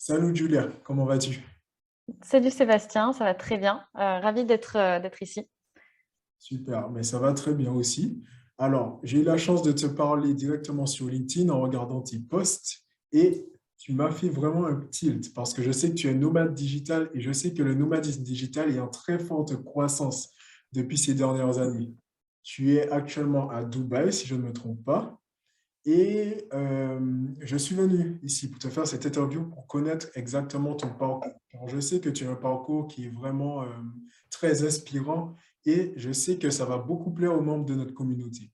Salut Julia, comment vas-tu? Salut Sébastien, ça va très bien. Ravie d'être ici. Super, mais ça va très bien aussi. Alors, j'ai eu la chance de te parler directement sur LinkedIn en regardant tes posts et tu m'as fait vraiment un tilt parce que je sais que tu es nomade digital et je sais que le nomadisme digital est en très forte croissance depuis ces dernières années. Tu es actuellement à Dubaï, si je ne me trompe pas. Et je suis venu ici pour te faire cette interview pour connaître exactement ton parcours. Car je sais que tu as un parcours qui est vraiment très inspirant et je sais que ça va beaucoup plaire aux membres de notre communauté.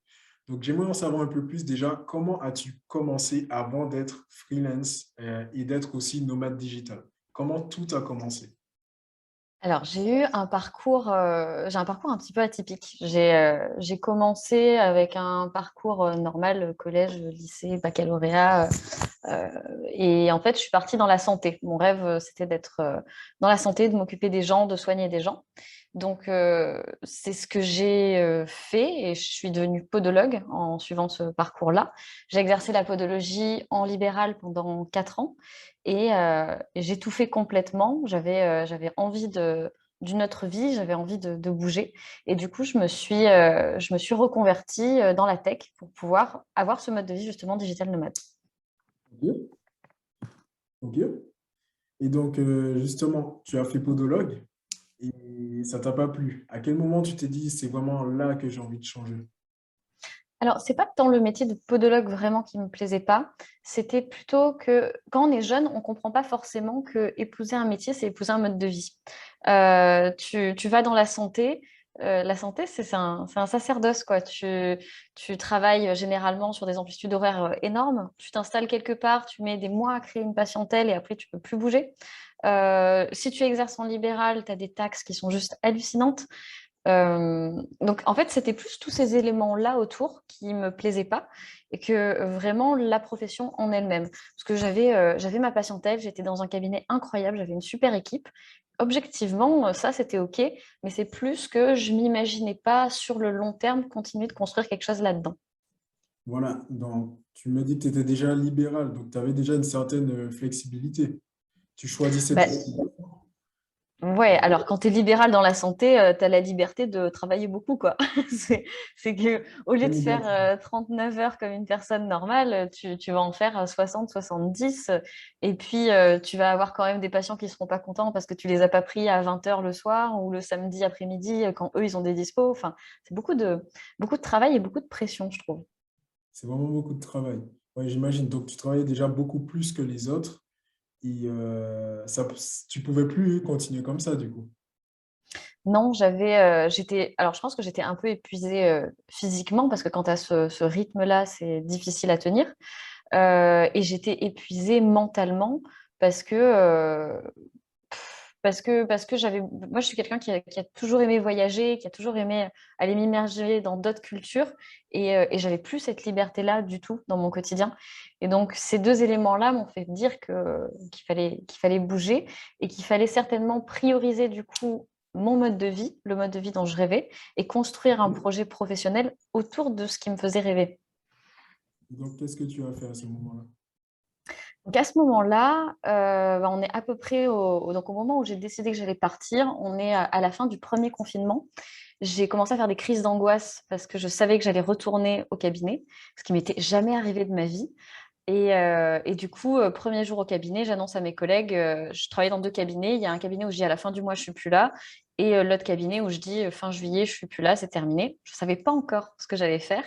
Donc, j'aimerais en savoir un peu plus déjà, comment as-tu commencé avant d'être freelance et d'être aussi nomade digital? Comment tout a commencé? Alors, j'ai un parcours un petit peu atypique. J'ai commencé avec un parcours normal, collège, lycée, baccalauréat. Et en fait, je suis partie dans la santé. Mon rêve, c'était d'être dans la santé, de m'occuper des gens, de soigner des gens. Donc, c'est ce que j'ai fait et je suis devenue podologue en suivant ce parcours-là. J'ai exercé la podologie en libéral pendant 4 ans et j'ai tout fait complètement. J'avais envie d'une autre vie, j'avais envie de bouger. Et du coup, je me suis reconvertie dans la tech pour pouvoir avoir ce mode de vie justement digital nomade. Ok. Ok. Et donc, justement, tu as fait podologue et ça t'a pas plu. À quel moment tu t'es dit, c'est vraiment là que j'ai envie de changer? Alors, c'est pas tant le métier de podologue vraiment qui me plaisait pas, c'était plutôt que quand on est jeune, on comprend pas forcément que épouser un métier, c'est épouser un mode de vie. Tu vas dans la santé, c'est un sacerdoce, quoi. Tu travailles généralement sur des amplitudes horaires énormes, tu t'installes quelque part, tu mets des mois à créer une patientèle et après, tu peux plus bouger. Si tu exerces en libéral, tu as des taxes qui sont juste hallucinantes. Donc, en fait, c'était plus tous ces éléments-là autour qui me plaisaient pas et que vraiment la profession en elle-même. Parce que j'avais ma patientèle, j'étais dans un cabinet incroyable, j'avais une super équipe. Objectivement, ça, c'était OK, mais c'est plus que je m'imaginais pas sur le long terme continuer de construire quelque chose là-dedans. Voilà, donc tu me dis que tu étais déjà libéral, donc tu avais déjà une certaine flexibilité. Tu choisissais Bah, ton... ouais, alors quand tu es libéral dans la santé, tu as la liberté de travailler beaucoup, quoi. C'est, c'est que au lieu de faire 39 heures comme une personne normale, tu vas en faire 60, 70. Et puis, tu vas avoir quand même des patients qui ne seront pas contents parce que tu les as pas pris à 20 heures le soir ou le samedi après-midi quand eux, ils ont des dispos. Enfin, c'est beaucoup de travail et beaucoup de pression, je trouve. C'est vraiment beaucoup de travail. Ouais, j'imagine. Donc tu travaillais déjà beaucoup plus que les autres et tu pouvais plus continuer comme ça du coup. Non, alors je pense que j'étais un peu épuisée physiquement parce que quand tu as ce rythme-là, c'est difficile à tenir. Et j'étais épuisée mentalement parce que, euh, parce que moi, je suis quelqu'un qui a toujours aimé voyager, qui a toujours aimé aller m'immerger dans d'autres cultures et j'avais plus cette liberté-là du tout dans mon quotidien. Et donc, ces deux éléments-là m'ont fait dire qu'il fallait bouger et qu'il fallait certainement prioriser du coup mon mode de vie, le mode de vie dont je rêvais, et construire un projet professionnel autour de ce qui me faisait rêver. Donc qu'est-ce que tu as fait à ce moment-là? Donc à ce moment-là, on est à peu près donc au moment où j'ai décidé que j'allais partir, on est à la fin du premier confinement. J'ai commencé à faire des crises d'angoisse parce que je savais que j'allais retourner au cabinet, ce qui m'était jamais arrivé de ma vie. Et du coup, premier jour au cabinet, j'annonce à mes collègues, je travaille dans deux cabinets. Il y a un cabinet où je dis à la fin du mois, je suis plus là, et l'autre cabinet où je dis fin juillet, je suis plus là, c'est terminé. Je savais pas encore ce que j'allais faire,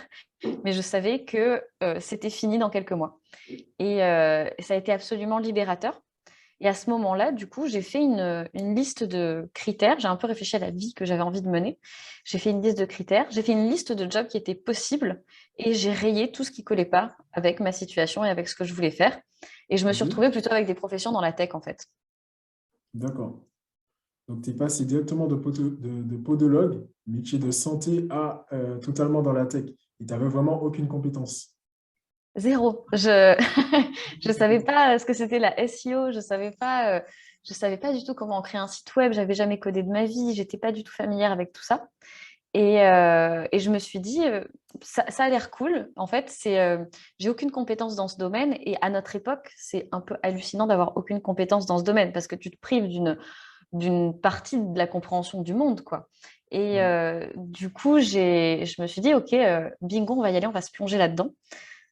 mais je savais que c'était fini dans quelques mois. Et ça a été absolument libérateur. Et à ce moment-là, du coup, j'ai fait une liste de critères. J'ai un peu réfléchi à la vie que j'avais envie de mener. J'ai fait une liste de critères. J'ai fait une liste de jobs qui étaient possibles et j'ai rayé tout ce qui collait pas avec ma situation et avec ce que je voulais faire. Et je me suis retrouvée Ok. plutôt avec des professions dans la tech, en fait. D'accord. Donc tu es passé directement de podologue, métier de santé, à totalement dans la tech. Et tu n'avais vraiment aucune compétence. Zéro. Je savais pas ce que c'était la SEO. Je savais pas du tout comment créer un site web. J'avais jamais codé de ma vie. J'étais pas du tout familière avec tout ça. Et je me suis dit, ça a l'air cool. En fait, j'ai aucune compétence dans ce domaine. Et à notre époque, c'est un peu hallucinant d'avoir aucune compétence dans ce domaine parce que tu te prives d'une partie de la compréhension du monde, quoi. Et Ouais. du coup, je me suis dit, OK, bingo, on va y aller, on va se plonger là-dedans.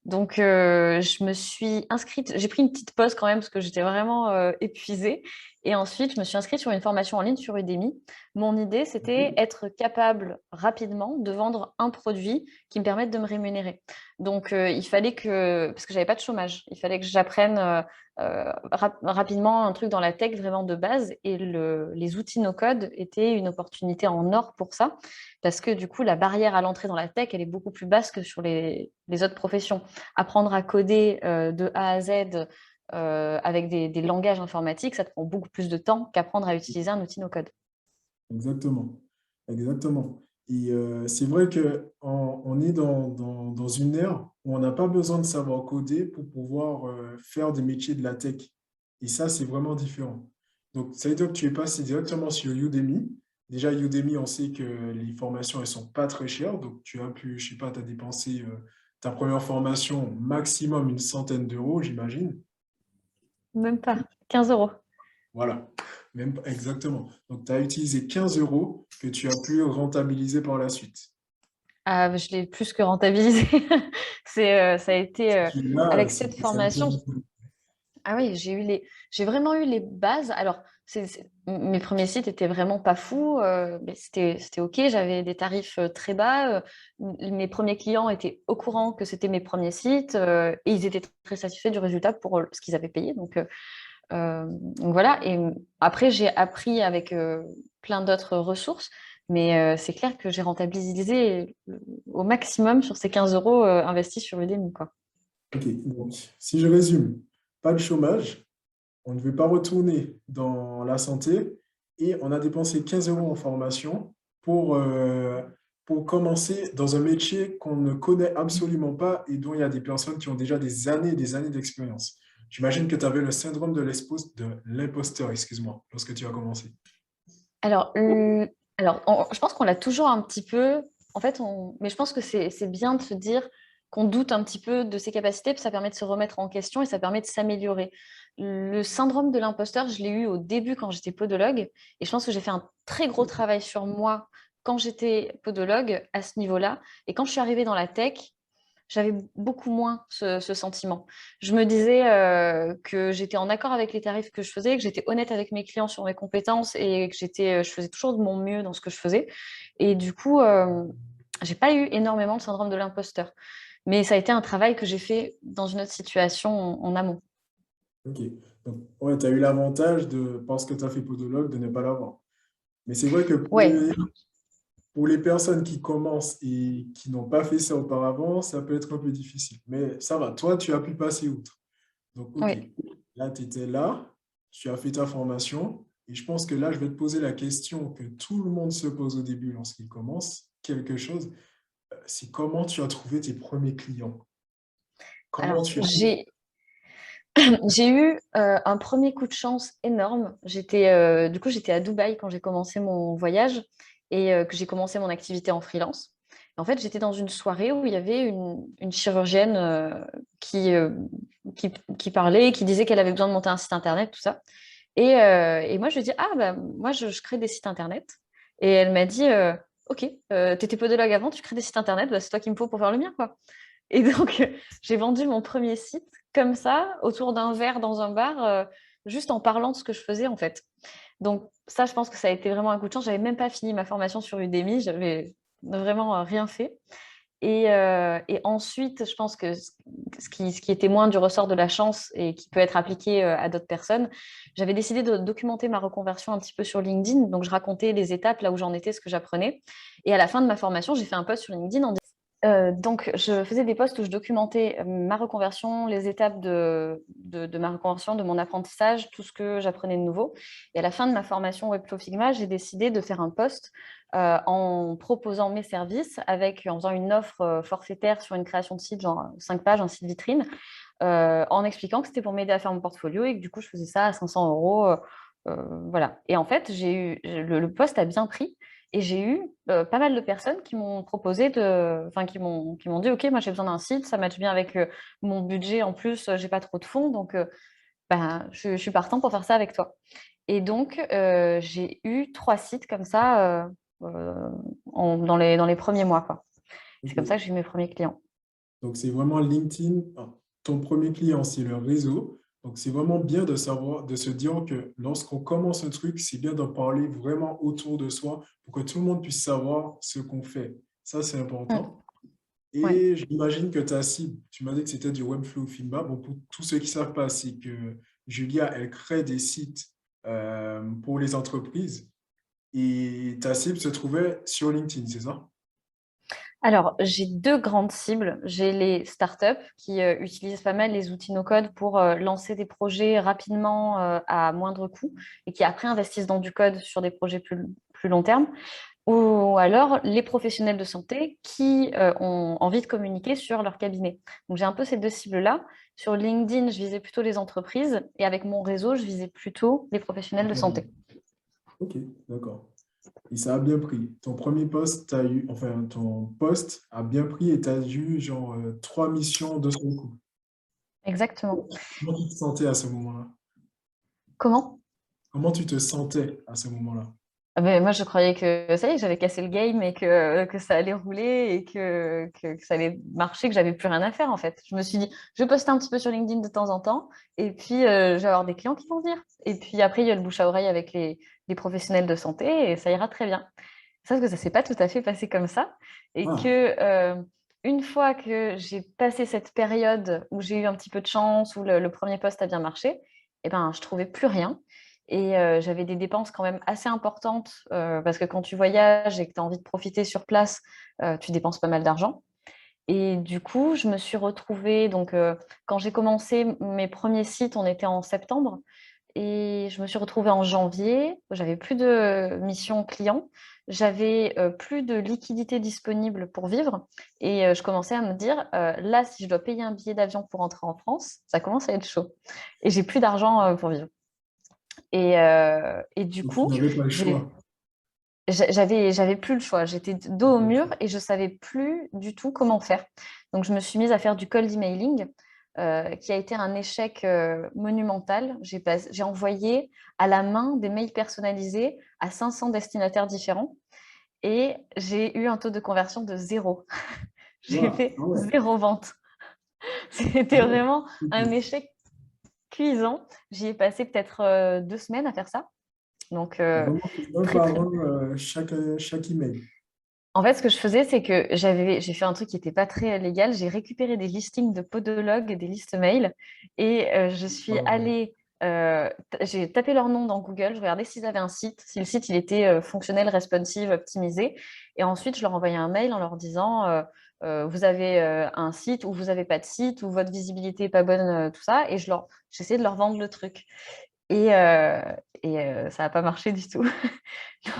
Donc, je me suis inscrite, j'ai pris une petite pause quand même parce que j'étais vraiment épuisée. Et ensuite, je me suis inscrite sur une formation en ligne sur Udemy. Mon idée, c'était être capable rapidement de vendre un produit qui me permette de me rémunérer. Donc, il fallait parce que j'avais pas de chômage, il fallait que j'apprenne rapidement un truc dans la tech vraiment de base. Et les outils no-code étaient une opportunité en or pour ça parce que du coup, la barrière à l'entrée dans la tech, elle est beaucoup plus basse que sur les autres professions. Apprendre à coder de A à Z avec des langages informatiques, ça te prend beaucoup plus de temps qu'apprendre à utiliser un outil no-code. Exactement, exactement. Et c'est vrai que on est dans une ère où on n'a pas besoin de savoir coder pour pouvoir faire des métiers de la tech. Et ça, c'est vraiment différent. Donc, ça veut dire que tu es passé directement sur Udemy. Déjà, Udemy, on sait que les formations, elles sont pas très chères. Donc, tu as pu, je sais pas, tu as dépensé ta première formation maximum une centaine d'euros, j'imagine. Même pas, 15 euros. Voilà, même exactement. Donc, tu as utilisé 15 euros que tu as pu rentabiliser par la suite. Ah, je l'ai plus que rentabilisé. Ça a été Là, avec cette ça a été formation. Ah oui, j'ai vraiment eu les bases. Alors, mes premiers sites étaient vraiment pas fous, mais c'était OK. J'avais des tarifs très bas. Mes premiers clients étaient au courant que c'était mes premiers sites et ils étaient très satisfaits du résultat pour ce qu'ils avaient payé. Donc voilà. Et après, j'ai appris avec plein d'autres ressources, mais c'est clair que j'ai rentabilisé au maximum sur ces 15 euros investis sur Udemy, quoi. OK. Donc, si je résume, pas de chômage, on ne veut pas retourner dans la santé et on a dépensé 15 euros en formation pour commencer dans un métier qu'on ne connaît absolument pas et dont il y a des personnes qui ont déjà des années et des années d'expérience. J'imagine que tu avais le syndrome de l'imposteur, excuse-moi, lorsque tu as commencé. Alors, je pense qu'on l'a toujours un petit peu. En fait, mais je pense que c'est bien de se dire qu'on doute un petit peu de ses capacités, puis ça permet de se remettre en question et ça permet de s'améliorer. Le syndrome de l'imposteur, je l'ai eu au début quand j'étais podologue, et je pense que j'ai fait un très gros travail sur moi quand j'étais podologue à ce niveau-là. Et quand je suis arrivée dans la tech, j'avais beaucoup moins ce sentiment. Je me disais que j'étais en accord avec les tarifs que je faisais, que j'étais honnête avec mes clients sur mes compétences et que je faisais toujours de mon mieux dans ce que je faisais. Et du coup, j'ai pas eu énormément le syndrome de l'imposteur. Mais ça a été un travail que j'ai fait dans une autre situation en amont. OK. Donc, ouais, tu as eu l'avantage de, parce que tu as fait podologue, de ne pas l'avoir. Mais c'est vrai que Ouais, pour les personnes qui commencent et qui n'ont pas fait ça auparavant, ça peut être un peu difficile. Mais ça va, toi, tu as pu passer outre. Donc, OK, ouais. là, tu étais là, tu as fait ta formation. Et je pense que là, je vais te poser la question que tout le monde se pose au début lorsqu'il commence quelque chose. C'est comment tu as trouvé tes premiers clients? Comment Alors, tu as... j'ai eu un premier coup de chance énorme. Du coup, j'étais à Dubaï quand j'ai commencé mon voyage et que j'ai commencé mon activité en freelance. En fait, j'étais dans une soirée où il y avait une chirurgienne qui, euh, qui parlait, qui disait qu'elle avait besoin de monter un site internet, tout ça. Et moi, je lui ai dit, ah, bah, moi, je crée des sites internet. Et elle m'a dit, OK, t'étais podologue avant, tu crées des sites internet, bah, c'est toi qu'il me faut pour faire le mien, quoi. Et donc, j'ai vendu mon premier site comme ça, autour d'un verre dans un bar, juste en parlant de ce que je faisais, en fait. Donc, ça, je pense que ça a été vraiment un coup de chance. J'avais même pas fini ma formation sur Udemy, j'avais vraiment rien fait. Et ensuite, je pense que ce qui était moins du ressort de la chance et qui peut être appliqué à d'autres personnes, j'avais décidé de documenter ma reconversion un petit peu sur LinkedIn. Donc, je racontais les étapes, là où j'en étais, ce que j'apprenais. Et à la fin de ma formation, j'ai fait un post sur LinkedIn donc, je faisais des posts où je documentais ma reconversion, les étapes de ma reconversion, de mon apprentissage, tout ce que j'apprenais de nouveau. Et à la fin de ma formation Webflow Figma, j'ai décidé de faire un post en proposant mes services, en faisant une offre forfaitaire sur une création de site, genre 5 pages, un site vitrine, en expliquant que c'était pour m'aider à faire mon portfolio et que du coup, je faisais ça à 500 euros. Voilà. Et en fait, le post a bien pris. Et j'ai eu pas mal de personnes qui m'ont proposé enfin, qui m'ont dit, OK, moi j'ai besoin d'un site, ça matche bien avec mon budget. En plus, j'ai pas trop de fonds, donc ben, je suis partant pour faire ça avec toi. Et donc, j'ai eu 3 sites comme ça dans les premiers mois, quoi. C'est comme ça Ok. que j'ai eu mes premiers clients. Donc, c'est vraiment LinkedIn. Ton premier client, c'est le réseau. Donc, c'est vraiment bien de savoir, de se dire que lorsqu'on commence un truc, c'est bien d'en parler vraiment autour de soi pour que tout le monde puisse savoir ce qu'on fait. Ça, c'est Mm. important. Ouais. Et j'imagine que ta cible, tu m'as dit que c'était du Webflow Fimba. Bon, pour tous ceux qui ne savent pas, c'est que Julia, elle crée des sites pour les entreprises et ta cible se trouvait sur LinkedIn, c'est ça? Alors, j'ai 2 grandes cibles. J'ai les startups qui utilisent pas mal les outils no-code pour lancer des projets rapidement à moindre coût et qui après investissent dans du code sur des projets plus long terme. Ou alors les professionnels de santé qui ont envie de communiquer sur leur cabinet. Donc, j'ai un peu ces 2 cibles-là. Sur LinkedIn, je visais plutôt les entreprises et avec mon réseau, je visais plutôt les professionnels de santé. Ok, d'accord. Et ça a bien pris. Ton premier poste, t'as eu, enfin, ton poste a bien pris et tu as eu genre 3 missions de son coup. Exactement. Comment tu te sentais à ce moment-là? Comment? Comment tu te sentais à ce moment-là? Ah ben, moi, je croyais que ça y est, j'avais cassé le game et que ça allait rouler et que ça allait marcher, que j'avais plus rien à faire en fait. Je me suis dit, je vais poster un petit peu sur LinkedIn de temps en temps et puis je vais avoir des clients qui vont venir. Et puis après, il y a le bouche à oreille avec les professionnels de santé et ça ira très bien. Sauf que ça s'est pas tout à fait passé comme ça et Ah, que une fois que j'ai passé cette période où j'ai eu un petit peu de chance, où le premier poste a bien marché, eh ben, je trouvais plus rien. Et j'avais des dépenses quand même assez importantes parce que quand tu voyages et que tu as envie de profiter sur place, tu dépenses pas mal d'argent. Et du coup, je me suis retrouvée, donc quand j'ai commencé mes premiers sites, on était en septembre, et je me suis retrouvée en janvier, j'avais plus de mission client, j'avais plus de liquidité disponible pour vivre, et je commençais à me dire, là, si je dois payer un billet d'avion pour rentrer en France, ça commence à être chaud. Et j'ai plus d'argent pour vivre. Et du donc tu coup, n'avais pas le j'ai choix. j'avais plus le choix. J'étais dos au mur et je savais plus du tout comment faire. Donc, je me suis mise à faire du cold emailing, qui a été un échec monumental. J'ai envoyé à la main des mails personnalisés à 500 destinataires différents et j'ai eu un taux de conversion de zéro. J'ai Waouh, fait ah ouais, zéro vente. ah C'était ouais. vraiment Ok. un échec cuisant. J'y ai passé peut-être 2 semaines à faire ça. Donc, T'as vraiment fait un très, par très. un chaque email. En fait, ce que je faisais, c'est que j'ai fait un truc qui n'était pas très légal. J'ai récupéré des listings de podologues et des listes mail et je suis Waouh. allée, j'ai tapé leur nom dans Google, je regardais s'ils avaient un site, si le site il était fonctionnel, responsive, optimisé. Et ensuite, je leur envoyais un mail en leur disant vous avez un site ou vous n'avez pas de site ou votre visibilité n'est pas bonne, tout ça. Et j'essayais de leur vendre le truc. Et, euh, ça n'a pas marché du tout. Ouais,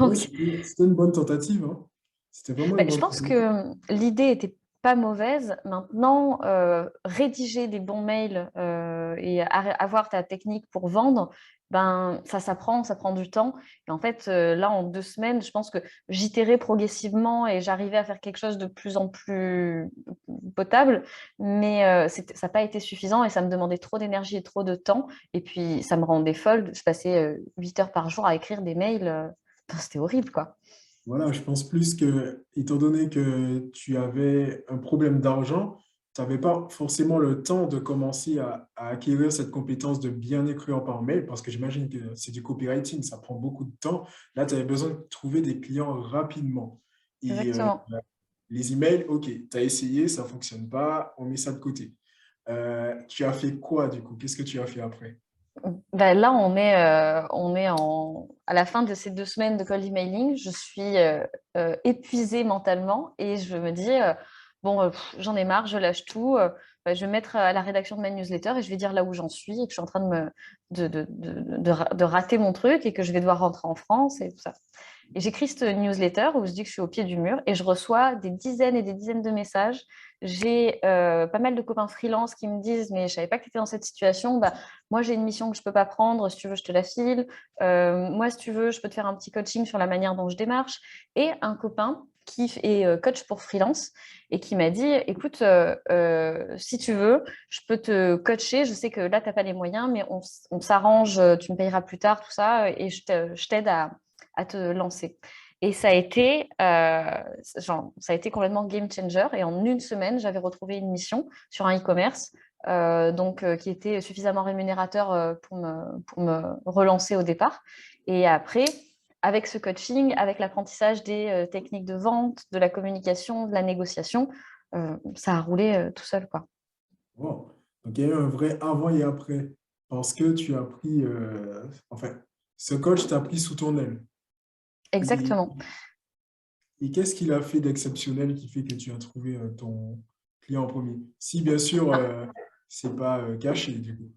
Donc, c'était une bonne tentative, hein. C'était vraiment une je bonne pense tentative. que l'idée était pas mauvaise. Maintenant, rédiger des bons mails et avoir ta technique pour vendre, ben, ça prend du temps. Et en fait, là, en 2 semaines, je pense que j'itérais progressivement et j'arrivais à faire quelque chose de plus en plus potable. Mais ça n'a pas été suffisant et ça me demandait trop d'énergie et trop de temps. Et puis, ça me rendait folle. Je passais 8 heures par jour à écrire des mails. Enfin, c'était horrible, quoi. Voilà, je pense plus que, étant donné que tu avais un problème d'argent, tu n'avais pas forcément le temps de commencer à acquérir cette compétence de bien écrire par mail, parce que j'imagine que c'est du copywriting, ça prend beaucoup de temps. Là, tu avais besoin de trouver des clients rapidement. Et Exactement. les emails, OK, tu as essayé, ça ne fonctionne pas, on met ça de côté. Tu as fait quoi du coup? Qu'est-ce que tu as fait après? Ben là, on est à la fin de ces 2 semaines de cold emailing. Je suis épuisée mentalement et je me dis, bon, j'en ai marre, je lâche tout. Ben, je vais mettre à la rédaction de ma newsletter et je vais dire là où j'en suis et que je suis en train de rater mon truc et que je vais devoir rentrer en France et tout ça. Et j'écris cette newsletter où je dis que je suis au pied du mur et je reçois des dizaines et des dizaines de messages j'ai pas mal de copains freelance qui me disent, mais je savais pas que tu étais dans cette situation. Bah, moi, j'ai une mission que je peux pas prendre. Si tu veux, je te la file. Moi, si tu veux, je peux te faire un petit coaching sur la manière dont je démarche. Et un copain qui est coach pour freelance et qui m'a dit, écoute, si tu veux, je peux te coacher. Je sais que là, tu n'as pas les moyens, mais on s'arrange. Tu me payeras plus tard, tout ça, et je t'aide à te lancer. Et ça a été complètement game changer. Et en une semaine, j'avais retrouvé une mission sur un e-commerce, qui était suffisamment rémunérateur pour me relancer au départ. Et après, avec ce coaching, avec l'apprentissage des techniques de vente, de la communication, de la négociation, ça a roulé tout seul, quoi. Wow. Donc, il y a eu un vrai avant et après parce que tu as pris, enfin, ce coach t'a pris sous ton aile. Et, Exactement. et qu'est-ce qu'il a fait d'exceptionnel qui fait que tu as trouvé ton client en premier? Si, bien sûr, c'est pas caché, du coup.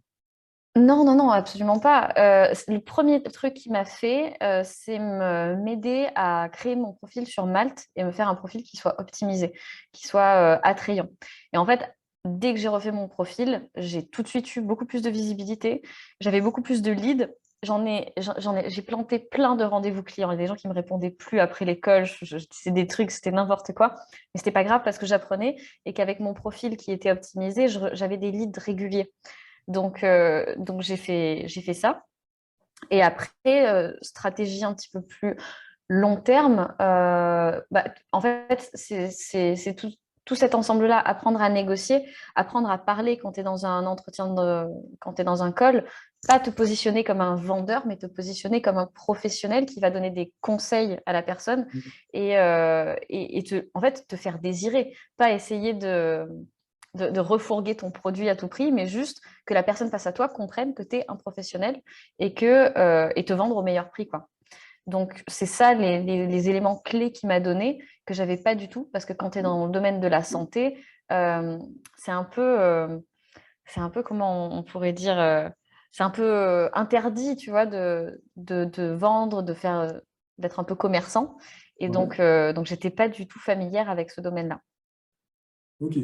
Non, non, non, absolument pas. Le premier truc qu'il m'a fait, c'est m'aider à créer mon profil sur Malte et me faire un profil qui soit optimisé, qui soit attrayant. Et en fait, dès que j'ai refait mon profil, j'ai tout de suite eu beaucoup plus de visibilité. J'avais beaucoup plus de leads. J'ai planté plein de rendez-vous clients. Il y a des gens qui me répondaient plus après l'école. Je disais des trucs, c'était n'importe quoi. Mais c'était pas grave parce que j'apprenais et qu'avec mon profil qui était optimisé, j'avais des leads réguliers. Donc j'ai fait ça. Et après, stratégie un petit peu plus long terme, en fait, c'est tout cet ensemble-là, apprendre à négocier, apprendre à parler quand tu es dans un quand tu es dans un call, pas te positionner comme un vendeur, mais te positionner comme un professionnel qui va donner des conseils à la personne en fait, te faire désirer, pas essayer de refourguer ton produit à tout prix, mais juste que la personne face à toi comprenne que tu es un professionnel et te vendre au meilleur prix, quoi. Donc, c'est ça les éléments clés qu'il m'a donné que j'avais pas du tout, parce que quand tu es dans le domaine de la santé, euh, c'est un peu, euh, c'est un peu, comment on pourrait dire, c'est un peu interdit, tu vois, de vendre, d'être un peu commerçant. Et Ouais. donc j'étais pas du tout familière avec ce domaine-là. Ok,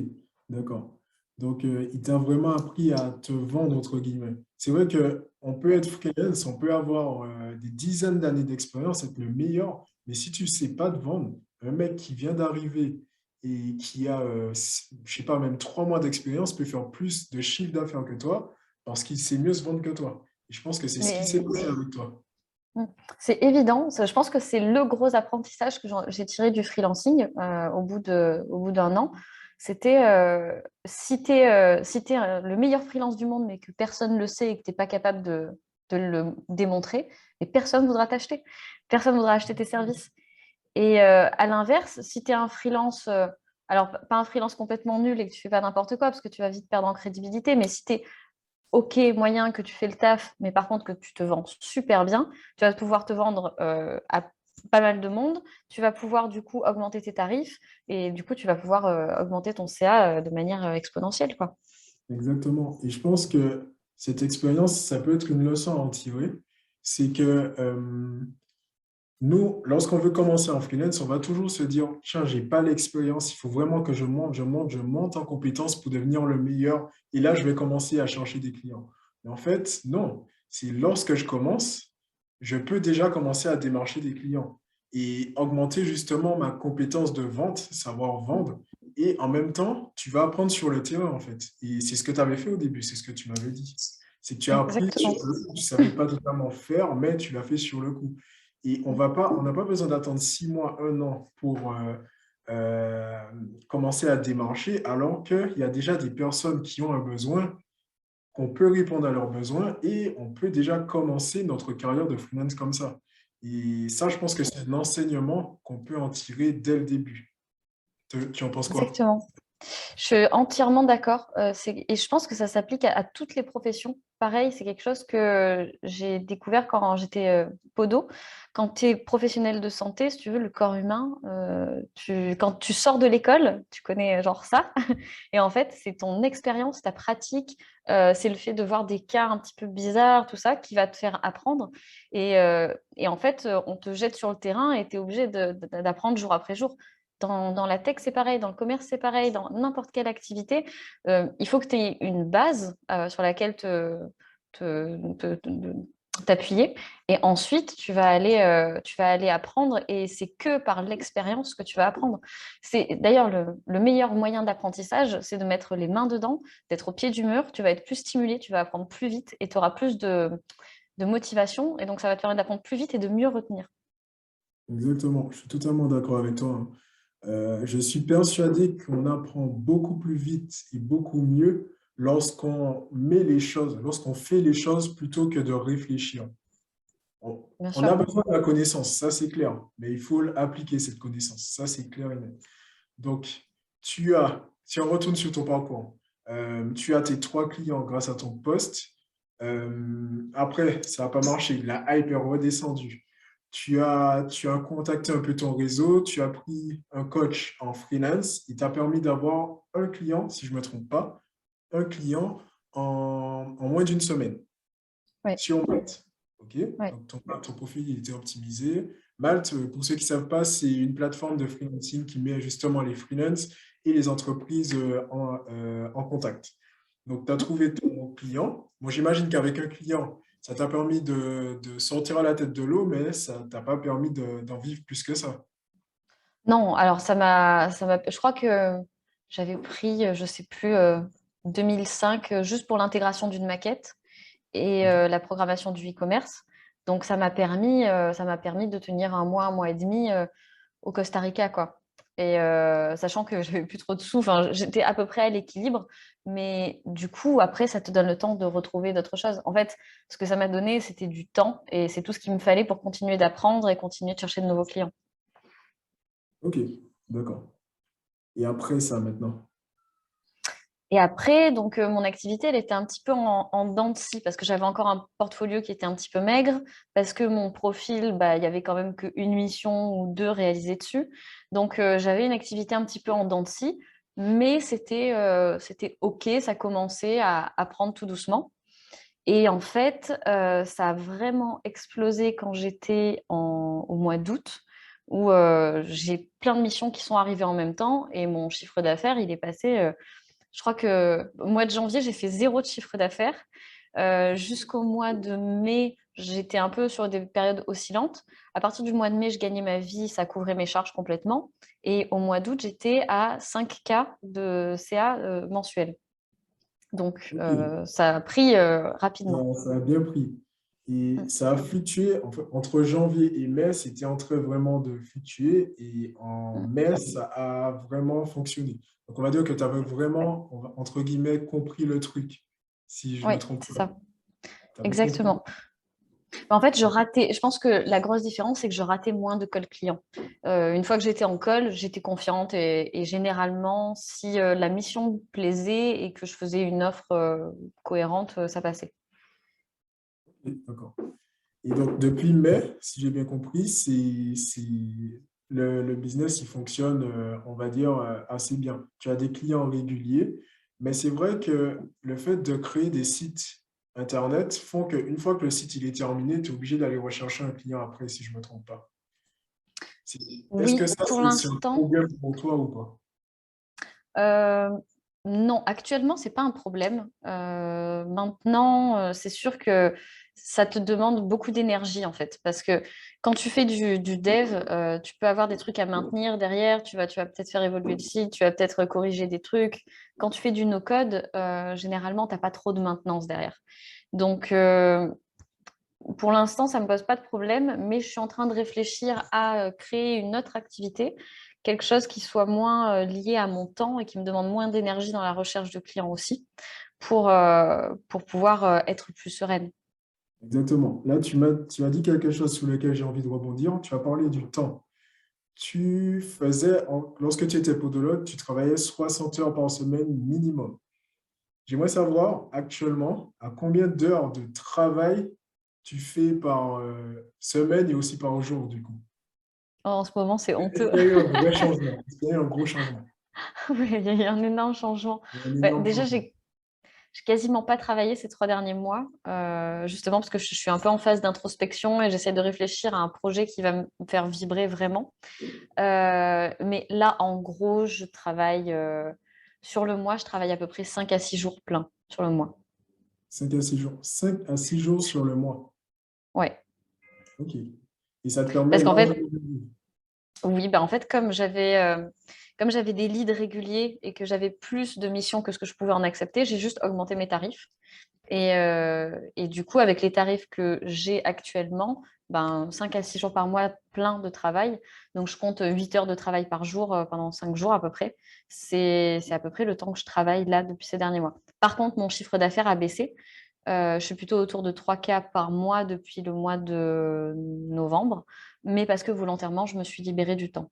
d'accord. Donc, il t'a vraiment appris à te vendre, entre guillemets. C'est vrai qu'on peut être freelance, on peut avoir des dizaines d'années d'expérience, être le meilleur, mais si tu ne sais pas te vendre, un mec qui vient d'arriver et qui a, je sais pas, même 3 mois d'expérience peut faire plus de chiffre d'affaires que toi parce qu'il sait mieux se vendre que toi. Et je pense que c'est ce qui s'est Mais passé avec toi. Mm. C'est évident. Je pense que c'est le gros apprentissage que j'ai tiré du freelancing au bout d'un an. C'était si tu es le meilleur freelance du monde, mais que personne ne le sait et que tu n'es pas capable de le démontrer, et personne ne voudra t'acheter. Personne ne voudra acheter tes services. Et à l'inverse, si tu es un freelance, alors pas un freelance complètement nul et que tu fais pas n'importe quoi, parce que tu vas vite perdre en crédibilité, mais si tu es OK, moyen que tu fais le taf, mais par contre que tu te vends super bien, tu vas pouvoir te vendre à pas mal de monde, tu vas pouvoir du coup augmenter tes tarifs et du coup tu vas pouvoir augmenter ton CA de manière exponentielle, quoi. Exactement. Et je pense que cette expérience, ça peut être une leçon à en tirer. C'est que nous, lorsqu'on veut commencer en freelance, on va toujours se dire, tiens, j'ai pas l'expérience, il faut vraiment que je monte en compétence pour devenir le meilleur. Et là, je vais commencer à chercher des clients. Mais en fait, non. C'est lorsque je commence, je peux déjà commencer à démarcher des clients et augmenter justement ma compétence de vente, savoir vendre. Et en même temps, tu vas apprendre sur le terrain, en fait. Et c'est ce que tu avais fait au début, c'est ce que tu m'avais dit. C'est que tu as appris sur Exactement. le coup. Tu savais pas totalement faire, mais tu l'as fait sur le coup. Et on n'a pas besoin d'attendre 6 mois, un an pour euh, commencer à démarcher, alors qu'il y a déjà des personnes qui ont un besoin, qu'on peut répondre à leurs besoins et on peut déjà commencer notre carrière de freelance comme ça. Et ça, je pense que c'est un enseignement qu'on peut en tirer dès le début. Tu en penses quoi? Exactement. Je suis entièrement d'accord. Et je pense que ça s'applique à toutes les professions. Pareil, c'est quelque chose que j'ai découvert quand j'étais podo. Quand tu es professionnel de santé, si tu veux, le corps humain, quand tu sors de l'école, tu connais genre ça. Et en fait, c'est ton expérience, ta pratique, c'est le fait de voir des cas un petit peu bizarres, tout ça, qui va te faire apprendre. Et en fait, on te jette sur le terrain et tu es obligé d'apprendre jour après jour. dans la tech, c'est pareil, dans le commerce, c'est pareil, dans n'importe quelle activité, il faut que tu aies une base sur laquelle t'appuyer. Et ensuite, tu vas aller apprendre et c'est que par l'expérience que tu vas apprendre. C'est d'ailleurs le meilleur moyen d'apprentissage, c'est de mettre les mains dedans, d'être au pied du mur. Tu vas être plus stimulé, tu vas apprendre plus vite et tu auras plus de motivation. Et donc, ça va te permettre d'apprendre plus vite et de mieux retenir. Exactement, je suis totalement d'accord avec toi, hein. Je suis persuadé qu'on apprend beaucoup plus vite et beaucoup mieux lorsqu'on met les choses, lorsqu'on fait les choses plutôt que de réfléchir. Bien On a sûr. besoin de la connaissance, ça c'est clair, mais il faut appliquer cette connaissance, ça c'est clair et net. Donc, si on retourne sur ton parcours, tu as tes 3 clients grâce à ton poste. Après, ça n'a pas marché, la hype est redescendue. Tu as contacté un peu ton réseau, tu as pris un coach en freelance, il t'a permis d'avoir un client, si je ne me trompe pas, un client en moins d'une semaine Oui, sur Malte. OK? oui. Donc, ton profil il était optimisé. Malte, pour ceux qui ne savent pas, c'est une plateforme de freelancing qui met justement les freelances et les entreprises en contact. Donc, tu as trouvé ton client. Moi, j'imagine qu'avec un client, ça t'a permis de sortir à la tête de l'eau, mais ça t'a pas permis d'en vivre plus que ça. Non, alors je crois que j'avais pris, je sais plus, 2005, juste pour l'intégration d'une maquette et OK? la programmation du e-commerce. Donc, ça m'a permis de tenir un mois et demi au Costa Rica, quoi. Et sachant que j'avais plus trop de sous, enfin, j'étais à peu près à l'équilibre, mais du coup, après, ça te donne le temps de retrouver d'autres choses. En fait, ce que ça m'a donné, c'était du temps et c'est tout ce qu'il me fallait pour continuer d'apprendre et continuer de chercher de nouveaux clients. OK, d'accord. Et après ça, maintenant? Et après, donc, mon activité, elle était un petit peu en dents de scie parce que j'avais encore un portfolio qui était un petit peu maigre, parce que mon profil, bah, il y avait quand même qu'une mission ou deux réalisées dessus. Donc, j'avais une activité un petit peu en dents de scie, mais c'était OK, ça commençait à prendre tout doucement. Et en fait, ça a vraiment explosé quand j'étais au mois d'août, où j'ai plein de missions qui sont arrivées en même temps et mon chiffre d'affaires, il est passé. Je crois que au mois de janvier, j'ai fait zéro de chiffre d'affaires. Jusqu'au mois de mai, j'étais un peu sur des périodes oscillantes. À partir du mois de mai, je gagnais ma vie, ça couvrait mes charges complètement. Et au mois d'août, j'étais à 5K de CA mensuel. Donc, OK. ça a pris rapidement. Ça a bien pris. Et Mm. ça a fluctué. En fait, entre janvier et mai, c'était en train vraiment de fluctuer. Et en Mm. mai, ça a vraiment fonctionné. Donc, on va dire que tu avais vraiment, entre guillemets, compris le truc, si je ne Oui, me trompe c'est pas. ça. Tu avais compris. Exactement. En fait, je pense que la grosse différence, c'est que je ratais moins de calls clients. Une fois que j'étais en call, j'étais confiante et généralement, si la mission me plaisait et que je faisais une offre cohérente, ça passait. Ok, d'accord. Et donc, depuis mai, si j'ai bien compris, le business, il fonctionne, on va dire, assez bien. Tu as des clients réguliers, mais c'est vrai que le fait de créer des sites Internet font qu'une fois que le site il est terminé, tu es obligé d'aller rechercher un client après, si je ne me trompe pas. C'est- Est-ce que Oui, ça, pour c'est un l'instant. problème pour toi ou pas? Euh, non, actuellement, c'est pas un problème. Maintenant, c'est sûr que ça te demande beaucoup d'énergie en fait, parce que quand tu fais du dev, tu peux avoir des trucs à maintenir derrière. Tu vas peut-être faire évoluer le site, tu vas peut-être corriger des trucs. Quand tu fais du no-code, généralement, t'as pas trop de maintenance derrière. Donc, pour l'instant, ça ne me pose pas de problème, mais je suis en train de réfléchir à créer une autre activité, quelque chose qui soit moins lié à mon temps et qui me demande moins d'énergie dans la recherche de clients aussi, pour pouvoir être plus sereine. Exactement. Là, tu as dit quelque chose sur lequel j'ai envie de rebondir. Tu as parlé du temps. Lorsque tu étais podologue, tu travaillais 60 heures par semaine minimum. J'aimerais savoir actuellement à combien d'heures de travail tu fais par semaine et aussi par jour, du coup. En ce moment, c'est Est-ce honteux. qu'il y a eu un vrai changement? Est-ce qu'il y a eu un gros changement? Oui, il y a eu un énorme changement. Il y a un Bah, énorme déjà, changement. J'ai quasiment pas travaillé ces 3 derniers mois, justement parce que je suis un peu en phase d'introspection et j'essaie de réfléchir à un projet qui va me faire vibrer vraiment. Mais là, en gros, je travaille sur le mois, je travaille à peu près 5 à 6 jours pleins sur le mois. 5 à 6 jours. 5 à 6 jours sur le mois. Ouais. OK. Et ça te permet Parce qu'en largement fait, de vivre. oui, bah en fait, comme j'avais des leads réguliers et que j'avais plus de missions que ce que je pouvais en accepter, j'ai juste augmenté mes tarifs. Et du coup, avec les tarifs que j'ai actuellement, ben, 5 à 6 jours par mois, plein de travail. Donc, je compte 8 heures de travail par jour pendant 5 jours à peu près. C'est à peu près le temps que je travaille là depuis ces derniers mois. Par contre, mon chiffre d'affaires a baissé. Je suis plutôt autour de 3K par mois depuis le mois de novembre, mais parce que volontairement, je me suis libérée du temps.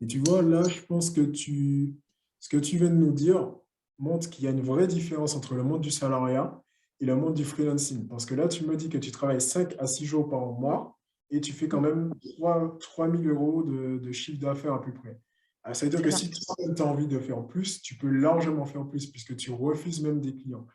Et tu vois, là, je pense que ce que tu viens de nous dire montre qu'il y a une vraie différence entre le monde du salariat et le monde du freelancing. Parce que là, tu me dis que tu travailles 5 à 6 jours par mois et tu fais quand même 3 000 € de chiffre d'affaires à peu près. Ça veut dire C'est que ça. si toi, tu as envie de faire plus, tu peux largement faire plus puisque tu refuses même des clients.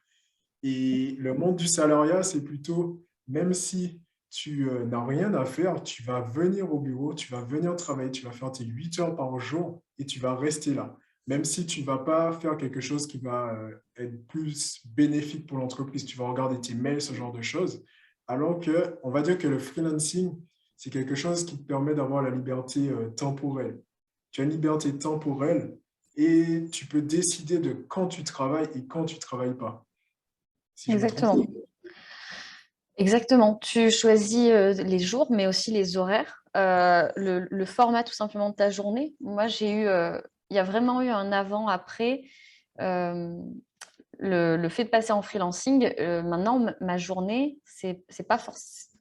Et le monde du salariat, c'est plutôt, même si tu n'as rien à faire, tu vas venir au bureau, tu vas venir travailler, tu vas faire tes 8 heures par jour et tu vas rester là. Même si tu ne vas pas faire quelque chose qui va être plus bénéfique pour l'entreprise, tu vas regarder tes mails, ce genre de choses. Alors que, on va dire que le freelancing, c'est quelque chose qui te permet d'avoir la liberté temporelle. Tu as une liberté temporelle et tu peux décider de quand tu travailles et quand tu ne travailles pas. Si je me trompe pas. Exactement. Exactement. Tu choisis les jours, mais aussi les horaires, le format tout simplement de ta journée. Moi, il y a vraiment eu un avant-après. euh, le fait de passer en freelancing, maintenant, ma journée, c'est pas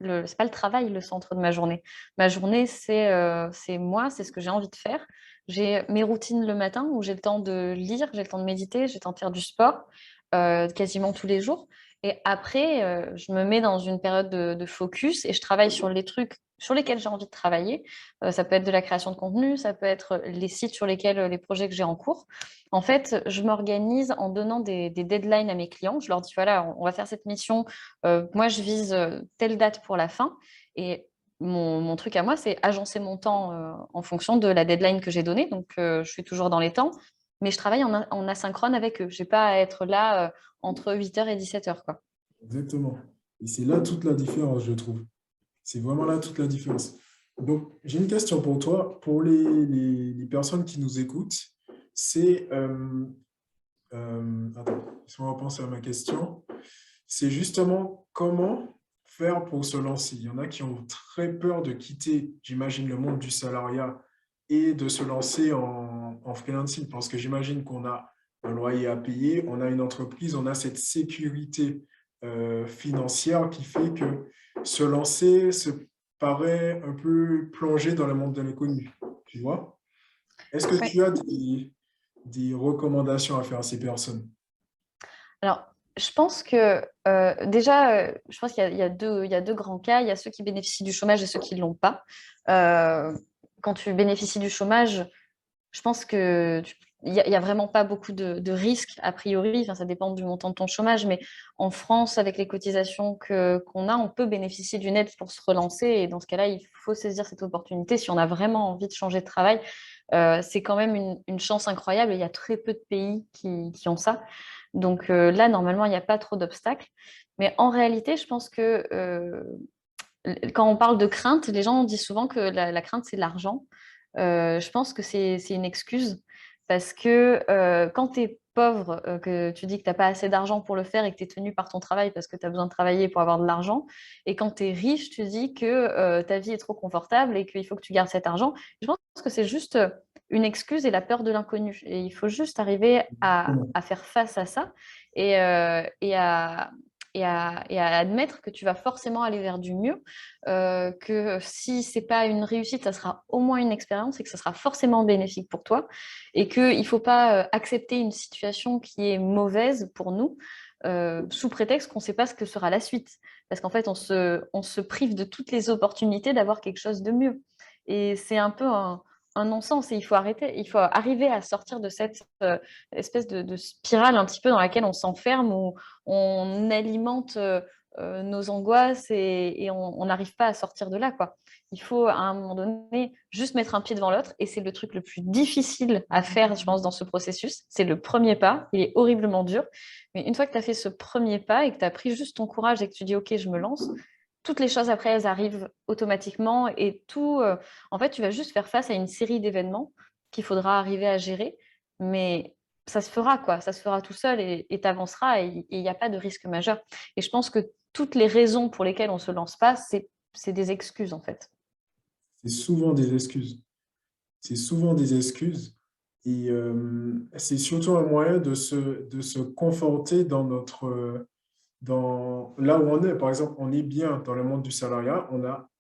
le travail le centre de ma journée. Ma journée, c'est moi, c'est ce que j'ai envie de faire. J'ai mes routines le matin où j'ai le temps de lire, j'ai le temps de méditer, j'ai le temps de faire du sport quasiment tous les jours. Et après, je me mets dans une période de focus et je travaille sur les trucs sur lesquels j'ai envie de travailler. Ça peut être de la création de contenu, ça peut être les sites sur lesquels les projets que j'ai en cours. En fait, je m'organise en donnant des deadlines à mes clients. Je leur dis, voilà, on va faire cette mission. Moi, je vise telle date pour la fin. Et mon truc à moi, c'est agencer mon temps en fonction de la deadline que j'ai donnée. Donc, je suis toujours dans les temps, mais je travaille en asynchrone avec eux. Je n'ai pas à être là entre 8 heures et 17 heures, quoi. Exactement. Et c'est là toute la différence, je trouve. C'est vraiment là toute la différence. Donc, j'ai une question pour toi. Pour les personnes qui nous écoutent, c'est... attends, laisse-moi repenser à ma question. C'est justement comment faire pour se lancer. Il y en a qui ont très peur de quitter, j'imagine, le monde du salariat et de se lancer en freelancing parce que j'imagine qu'on a un loyer à payer, on a une entreprise, on a cette sécurité financière qui fait que se lancer se paraît un peu plongé dans le monde de l'inconnu. Tu vois? Est-ce que Ouais. tu as des recommandations à faire à ces personnes? Alors, je pense que déjà, je pense qu'il y a deux grands cas. Il y a ceux qui bénéficient du chômage et ceux qui ne l'ont pas. Euh, Quand tu bénéficies du chômage, je pense il y a vraiment pas beaucoup de risques a priori. Enfin, ça dépend du montant de ton chômage, mais en France, avec les cotisations qu'on a, on peut bénéficier d'une aide pour se relancer. Et dans ce cas-là, il faut saisir cette opportunité si on a vraiment envie de changer de travail. C'est quand même une chance incroyable. Il y a très peu de pays qui ont ça. Donc là, normalement, il n'y a pas trop d'obstacles. Mais en réalité, je pense que quand on parle de crainte, les gens disent souvent que la crainte, c'est l'argent. Je pense que c'est une excuse parce que quand tu es pauvre, que tu dis que tu n'as pas assez d'argent pour le faire et que tu es tenu par ton travail parce que tu as besoin de travailler pour avoir de l'argent, et quand tu es riche, tu dis que ta vie est trop confortable et qu'il faut que tu gardes cet argent. Je pense que c'est juste une excuse et la peur de l'inconnu. Et il faut juste arriver à faire face à ça et, et à admettre que tu vas forcément aller vers du mieux, que si c'est pas une réussite, ça sera au moins une expérience et que ça sera forcément bénéfique pour toi et qu'il ne faut pas accepter une situation qui est mauvaise pour nous sous prétexte qu'on ne sait pas ce que sera la suite. Parce qu'en fait, on se prive de toutes les opportunités d'avoir quelque chose de mieux. Et c'est un peu un non-sens et il faut arrêter. Il faut arriver à sortir de cette espèce de spirale un petit peu dans laquelle on s'enferme, où on alimente nos angoisses et on n'arrive pas à sortir de là, quoi. Il faut à un moment donné juste mettre un pied devant l'autre et c'est le truc le plus difficile à faire, je pense, dans ce processus. C'est le premier pas. Il est horriblement dur. Mais une fois que tu as fait ce premier pas et que tu as pris juste ton courage et que tu dis, OK, je me lance, toutes les choses après, elles arrivent automatiquement et tout. En fait, tu vas juste faire face à une série d'événements qu'il faudra arriver à gérer, mais ça se fera, quoi. Ça se fera tout seul et tu avanceras et il n'y a pas de risque majeur. Et je pense que toutes les raisons pour lesquelles on ne se lance pas, c'est des excuses, en fait. C'est souvent des excuses. C'est souvent des excuses. Et c'est surtout un moyen de se conforter dans dans là où on est. Par exemple, on est bien dans le monde du salariat,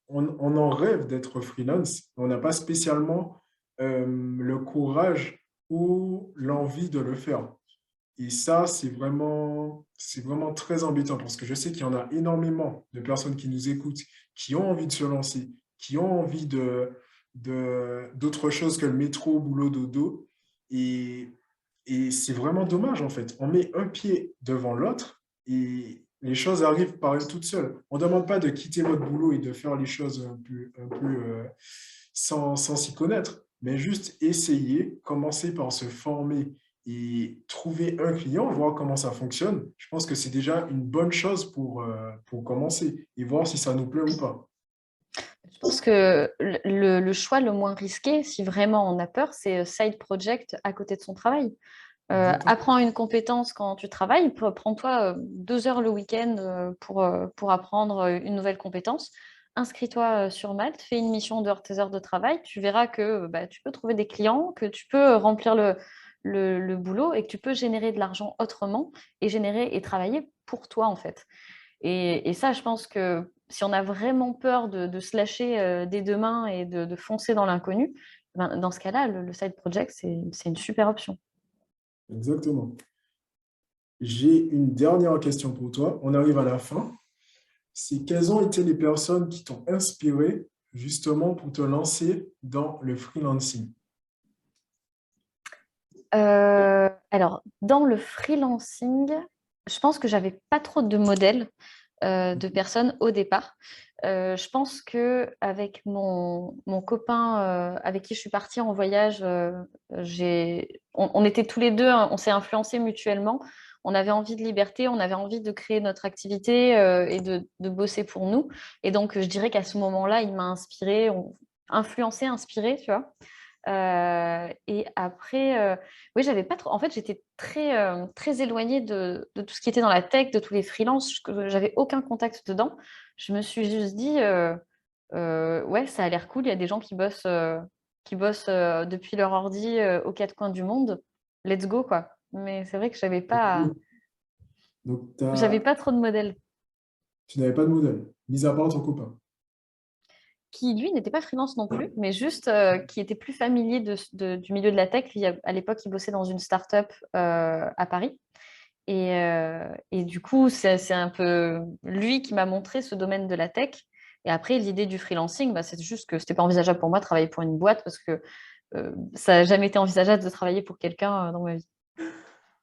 on en rêve d'être freelance, mais on n'a pas spécialement le courage ou l'envie de le faire. Et ça, c'est vraiment très embêtant parce que je sais qu'il y en a énormément de personnes qui nous écoutent, qui ont envie de se lancer, qui ont envie d'autre chose que le métro, boulot, dodo. Et, et c'est vraiment dommage, en fait. On met un pied devant l'autre et les choses arrivent par elles toutes seules. On ne demande pas de quitter votre boulot et de faire les choses un peu sans s'y connaître, mais juste essayer, commencer par se former et trouver un client, voir comment ça fonctionne. Je pense que c'est déjà une bonne chose pour commencer et voir si ça nous plaît ou pas. Je pense que le choix le moins risqué, si vraiment on a peur, c'est side project à côté de son travail. Exactement. Apprends une compétence quand tu travailles. Prends-toi 2 heures le week-end pour apprendre une nouvelle compétence. Inscris-toi sur Malte, fais une mission dehors de tes heures de travail. Tu verras que bah, tu peux trouver des clients, que tu peux remplir le boulot et que tu peux générer de l'argent autrement et générer et travailler pour toi, en fait. Et ça, je pense que si on a vraiment peur de se lâcher des deux mains et de foncer dans l'inconnu, ben, dans ce cas-là, le side project, c'est une super option. Exactement. J'ai une dernière question pour toi. On arrive à la fin. C'est quelles ont été les personnes qui t'ont inspiré justement pour te lancer dans le freelancing? Alors, dans le freelancing, je pense que j'avais pas trop de modèles de personnes au départ. Je pense que avec mon copain avec qui je suis partie en voyage, on était tous les deux, hein, on s'est influencés mutuellement. On avait envie de liberté, on avait envie de créer notre activité et de bosser pour nous. Et donc, je dirais qu'à ce moment-là, il m'a inspiré, influencé, inspiré, tu vois. Et après, oui, j'avais pas trop. En fait, j'étais très éloignée de tout ce qui était dans la tech, de tous les freelances. J'avais aucun contact dedans. Je me suis juste dit, ouais, ça a l'air cool. Il y a des gens qui bossent depuis leur ordi aux quatre coins du monde. Let's go, quoi. Mais c'est vrai que Donc, j'avais pas trop de modèles tu n'avais pas de modèle, mis à part ton copain. qui, lui, n'était pas freelance non plus, mais juste qui était plus familier du milieu de la tech. Lui, à l'époque, il bossait dans une start-up à Paris. Et du coup, c'est un peu lui qui m'a montré ce domaine de la tech. Et après, l'idée du freelancing, bah, c'est juste que c'était pas envisageable pour moi de travailler pour une boîte parce que ça n'a jamais été envisageable de travailler pour quelqu'un dans ma vie.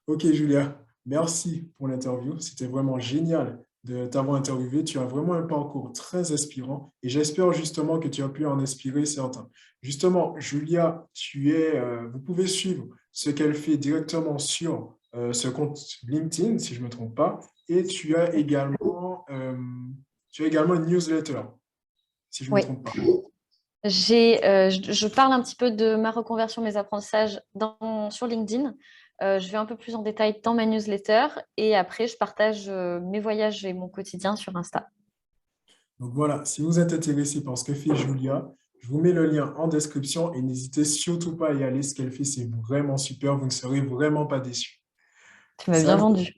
Ok, Julia, merci pour l'interview. C'était vraiment génial de t'avoir interviewé. Tu as vraiment un parcours très inspirant et j'espère justement que tu as pu en inspirer certains. Justement, Julia, vous pouvez suivre ce qu'elle fait directement sur ce compte LinkedIn, si je ne me trompe pas, et tu as également une newsletter, si je ne me Oui, trompe pas. je parle un petit peu de ma reconversion, mes apprentissages sur LinkedIn. Je vais un peu plus en détail dans ma newsletter et après, je partage mes voyages et mon quotidien sur Insta. Donc voilà, si vous êtes intéressé par ce que fait Julia, je vous mets le lien en description et n'hésitez surtout pas à y aller. Ce qu'elle fait, c'est vraiment super. Vous ne serez vraiment pas déçus. Tu m'as bien Salut! vendu.